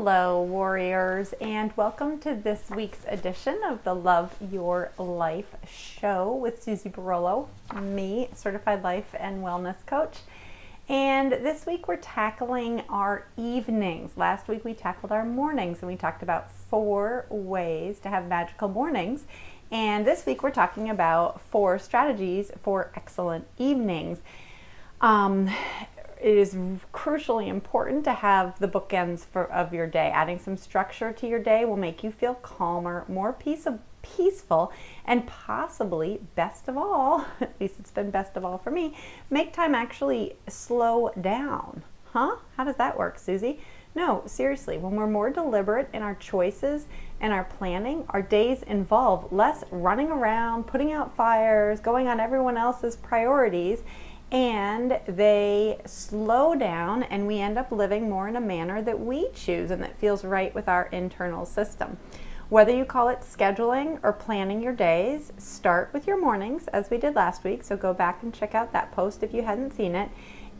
Hello, warriors, and welcome to this week's edition of the Love Your Life show with Susie Barolo, me, certified life and wellness coach. And this week we're tackling our evenings. Last week we tackled our mornings and we talked about 4 ways to have magical mornings. And this week we're talking about 4 strategies for excellent evenings. It is crucially important to have the bookends of your day. Adding some structure to your day will make you feel calmer, more peaceful, and possibly, best of all, at least it's been best of all for me, make time actually slow down. Huh? How does that work, Susie? No, seriously, when we're more deliberate in our choices and our planning, our days involve less running around, putting out fires, going on everyone else's priorities, and they slow down and we end up living more in a manner that we choose and that feels right with our internal system. Whether you call it scheduling or planning your days, start with your mornings as we did last week, so go back and check out that post if you hadn't seen it,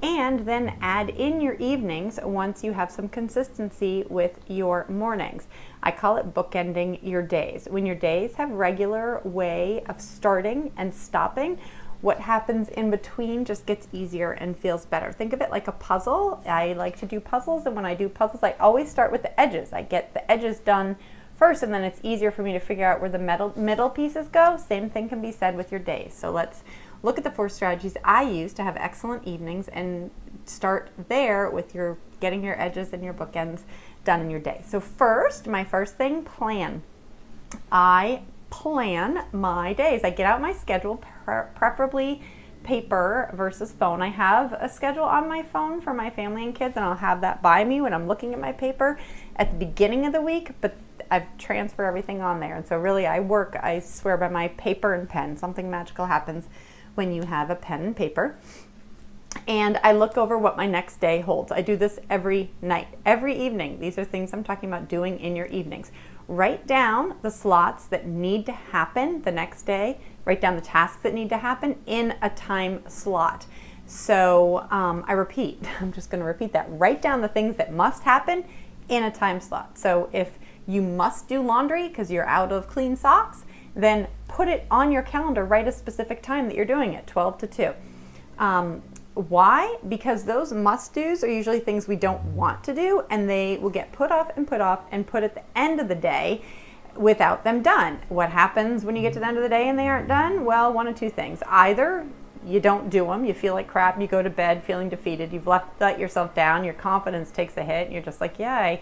and then add in your evenings once you have some consistency with your mornings. I call it bookending your days. When your days have regular way of starting and stopping, what happens in between just gets easier and feels better. Think of it like a puzzle. I like to do puzzles, and when I do puzzles, I always start with the edges. I get the edges done first, and then it's easier for me to figure out where the middle pieces go. Same thing can be said with your days. So let's look at the 4 strategies I use to have excellent evenings and start there with your getting your edges and your bookends done in your day. So first, my first thing, plan. I plan my days. I get out my schedule, preferably paper versus phone. I have a schedule on my phone for my family and kids, and I'll have that by me when I'm looking at my paper at the beginning of the week, but I've transferred everything on there. And so really I swear by my paper and pen. Something magical happens when you have a pen and paper. And I look over what my next day holds. I do this every night, every evening. These are things I'm talking about doing in your evenings. Write down the slots that need to happen the next day. Write down the tasks that need to happen in a time slot. So I repeat, I'm just going to repeat that. Write down the things that must happen in a time slot. So if you must do laundry because you're out of clean socks, then put it on your calendar. Write a specific time that you're doing it, 12 to 2. Why? Because those must-dos are usually things we don't want to do, and they will get put off and put at the end of the day without them done. What happens when you get to the end of the day and they aren't done? Well, one of 2 things. Either you don't do them, you feel like crap, and you go to bed feeling defeated, you've let yourself down, your confidence takes a hit, and you're just like, yeah,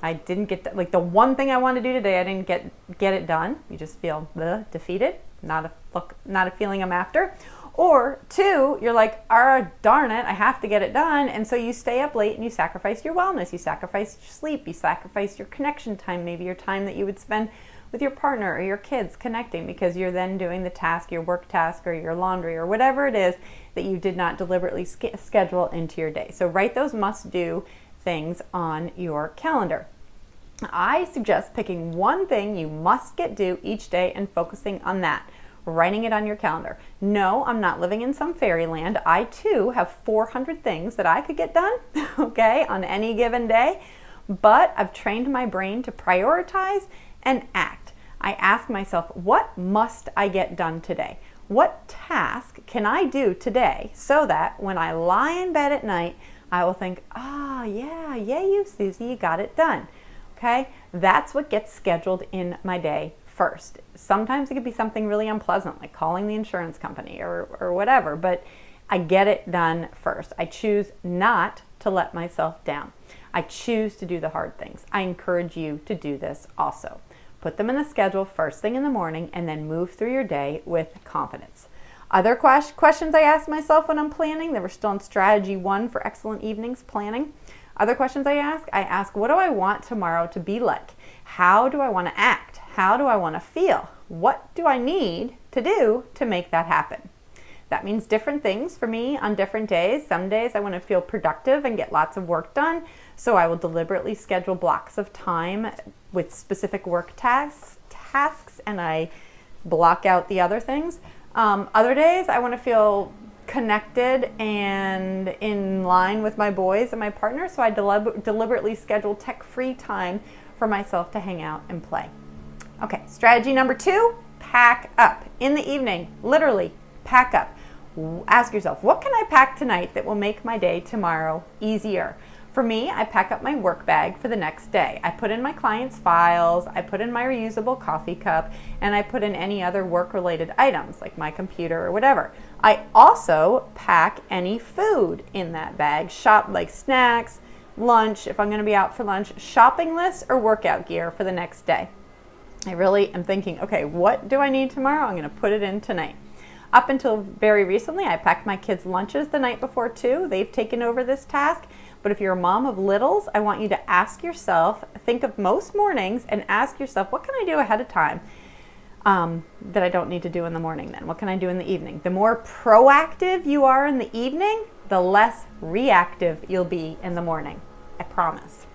I didn't get that. Like the one thing I want to do today, I didn't get it done. You just feel defeated, not a feeling I'm after. Or 2, you're like, darn it, I have to get it done. And so you stay up late and you sacrifice your wellness, you sacrifice your sleep, you sacrifice your connection time, maybe your time that you would spend with your partner or your kids connecting, because you're then doing the task, your work task or your laundry or whatever it is that you did not deliberately schedule into your day. So write those must-do things on your calendar. I suggest picking one thing you must get due each day and focusing on that. Writing it on your calendar. No, I'm not living in some fairyland. I too have 400 things that I could get done, okay, on any given day, but I've trained my brain to prioritize and act. I ask myself, what must I get done today? What task can I do today so that when I lie in bed at night, I will think, yeah, you Susie, you got it done, okay? That's what gets scheduled in my day first. Sometimes it could be something really unpleasant, like calling the insurance company or whatever, but I get it done first. I choose not to let myself down. I choose to do the hard things. I encourage you to do this also. Put them in the schedule first thing in the morning and then move through your day with confidence. Other questions I ask myself when I'm planning, they were still in strategy 1 for excellent evenings planning. Other questions I ask, what do I want tomorrow to be like? How do I want to act? How do I want to feel? What do I need to do to make that happen? That means different things for me on different days. Some days I want to feel productive and get lots of work done, so I will deliberately schedule blocks of time with specific work tasks, and I block out the other things. Other days I want to feel connected and in line with my boys and my partner, so I deliberately schedule tech-free time for myself to hang out and play. Okay, strategy number 2, pack up. In the evening, literally, pack up. Ask yourself, what can I pack tonight that will make my day tomorrow easier? For me, I pack up my work bag for the next day. I put in my clients' files, I put in my reusable coffee cup, and I put in any other work-related items like my computer or whatever. I also pack any food in that bag, like snacks, lunch, if I'm going to be out for lunch, shopping lists, or workout gear for the next day. I really am thinking, okay, what do I need tomorrow? I'm going to put it in tonight. Up until very recently, I packed my kids' lunches the night before too. They've taken over this task. But if you're a mom of littles, I want you to ask yourself, think of most mornings and ask yourself, what can I do ahead of time that I don't need to do in the morning then? What can I do in the evening? The more proactive you are in the evening, the less reactive you'll be in the morning. I promise.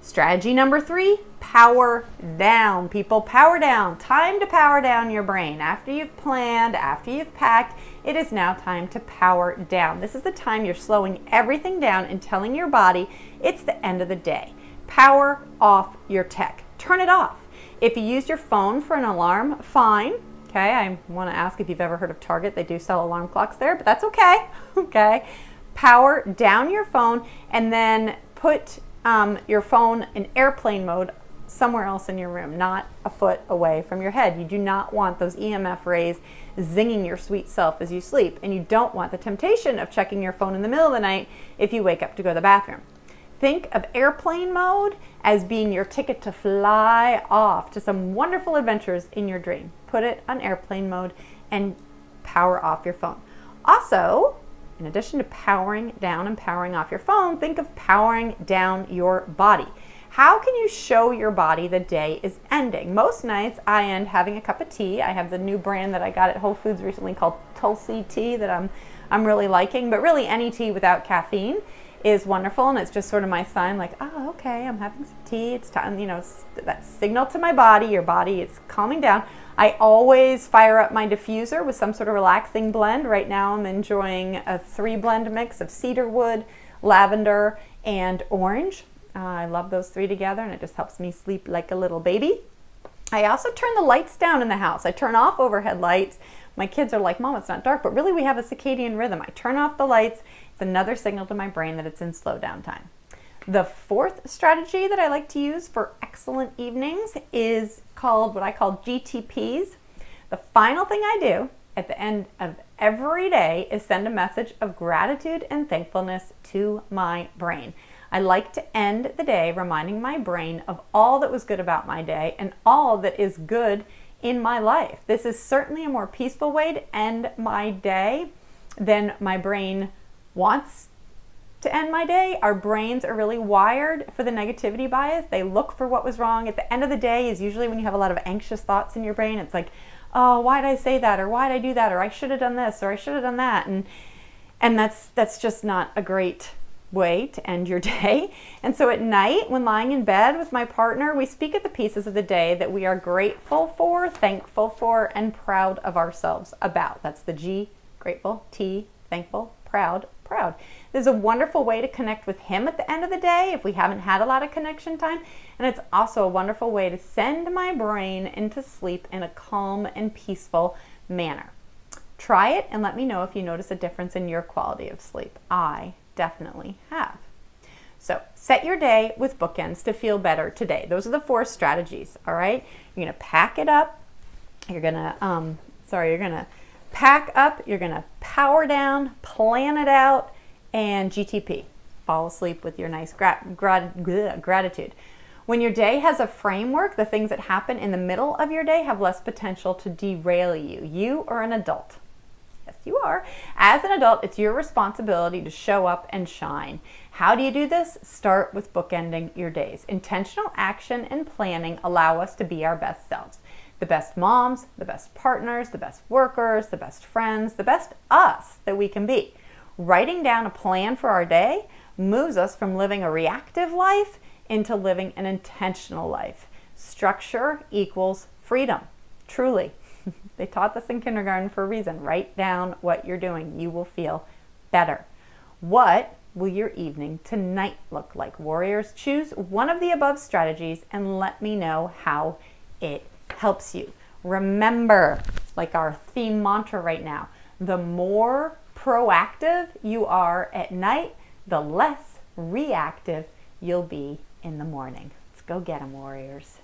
Strategy number 3, power down. People, power down. Time to power down your brain. After you've planned, after you've packed, it is now time to power down. This is the time you're slowing everything down and telling your body it's the end of the day. Power off your tech. Turn it off. If you use your phone for an alarm, fine. Okay, I want to ask if you've ever heard of Target. They do sell alarm clocks there, but that's okay. Okay, power down your phone and then put your phone in airplane mode somewhere else in your room, not a foot away from your head. You do not want those EMF rays zinging your sweet self as you sleep, and you don't want the temptation of checking your phone in the middle of the night if you wake up to go to the bathroom. Think of airplane mode as being your ticket to fly off to some wonderful adventures in your dream. Put it on airplane mode and power off your phone. Also, in addition to powering down and powering off your phone, think of powering down your body. How can you show your body the day is ending? Most nights I end having a cup of tea. I have the new brand that I got at Whole Foods recently called Tulsi Tea that I'm really liking, but really any tea without caffeine is wonderful, and it's just sort of my sign like, oh, okay, I'm having some tea, it's time, that signal to my body, your body is calming down. I always fire up my diffuser with some sort of relaxing blend. Right now I'm enjoying a 3-blend mix of cedarwood, lavender, and orange. I love those 3 together, and it just helps me sleep like a little baby. I also turn the lights down in the house. I turn off overhead lights. My kids are like, Mom, it's not dark, but really we have a circadian rhythm. I turn off the lights. It's another signal to my brain that it's in slow down time. The 4th strategy that I like to use for excellent evenings is called what I call GTPs. The final thing I do at the end of every day is send a message of gratitude and thankfulness to my brain. I like to end the day reminding my brain of all that was good about my day and all that is good in my life. This is certainly a more peaceful way to end my day than my brain wants to end my day. Our brains are really wired for the negativity bias. They look for what was wrong. At the end of the day is usually when you have a lot of anxious thoughts in your brain. It's like, oh, why did I say that? Or why did I do that? Or I should have done this, or I should have done that. And that's just not a great way to end your day. And so at night, when lying in bed with my partner, we speak of the pieces of the day that we are grateful for, thankful for, and proud of ourselves about. That's the G, grateful, T, thankful, proud. There's a wonderful way to connect with him at the end of the day if we haven't had a lot of connection time. And it's also a wonderful way to send my brain into sleep in a calm and peaceful manner. Try it and let me know if you notice a difference in your quality of sleep. I definitely have. So set your day with bookends to feel better today. Those are the 4 strategies, all right? You're going to pack it up. You're going to pack up, you're going to power down, plan it out, and GTP. Fall asleep with your nice gratitude. When your day has a framework, the things that happen in the middle of your day have less potential to derail you. You are an adult. Yes, you are. As an adult, it's your responsibility to show up and shine. How do you do this? Start with bookending your days. Intentional action and planning allow us to be our best selves. The best moms, the best partners, the best workers, the best friends, the best us that we can be. Writing down a plan for our day moves us from living a reactive life into living an intentional life. Structure equals freedom, truly. They taught this in kindergarten for a reason. Write down what you're doing. You will feel better. What will your evening tonight look like? Warriors, choose one of the above strategies and let me know how it helps you. Remember, like our theme mantra right now, the more proactive you are at night, the less reactive you'll be in the morning. Let's go get 'em, warriors.